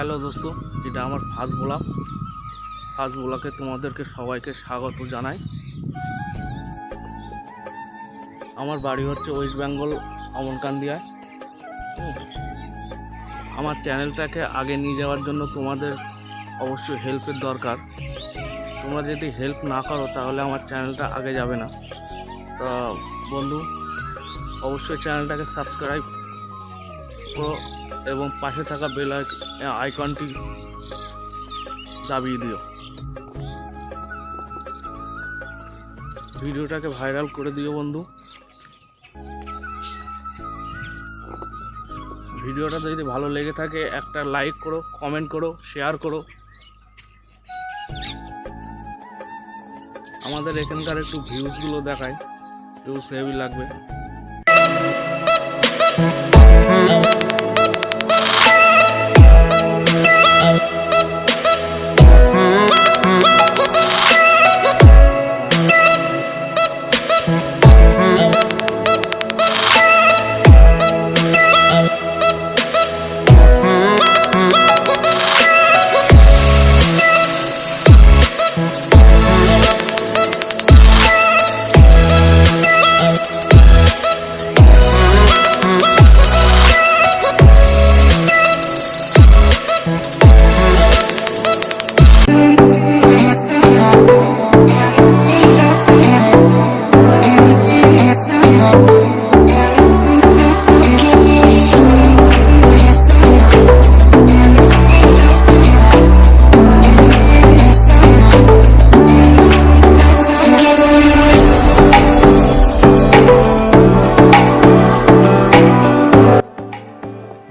Hello দোস্ত, এটা আমার ফার্স্ট ব্লগে তোমাদেরকে সবাইকে স্বাগত জানাই। আমার বাড়ি হচ্ছে ওয়েস্ট বেঙ্গল আমনকান্দিয়ায়। আমার চ্যানেলটাকে আগে নিয়ে যাওয়ার জন্য তোমাদের অবশ্যই হেল্পের দরকার। তোমরা যদি হেল্প না করো তাহলে আমার চ্যানেলটা আগে যাবে না। তা বন্ধু, অবশ্যই চ্যানেলটাকে সাবস্ক্রাইব করো এবং পাশে থাকা বেল আইকনটি দাবিয়ে দিও। ভিডিওটাকে ভাইরাল করে দিও বন্ধু। ভিডিওটা যদি ভালো লেগে থাকে একটা লাইক করো, কমেন্ট করো, শেয়ার করো। আমাদের এখানকার একটু ভিউজগুলো দেখায়, ভিউজ হেভি লাগবে।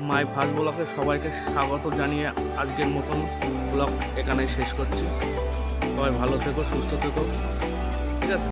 মাই ফার্স্ট ব্লগে সবাইকে স্বাগত জানিয়ে আজকের মতন ব্লগ এখানেই শেষ করছি। সবাই ভালো থেকো, সুস্থ থেকো, ঠিক আছে।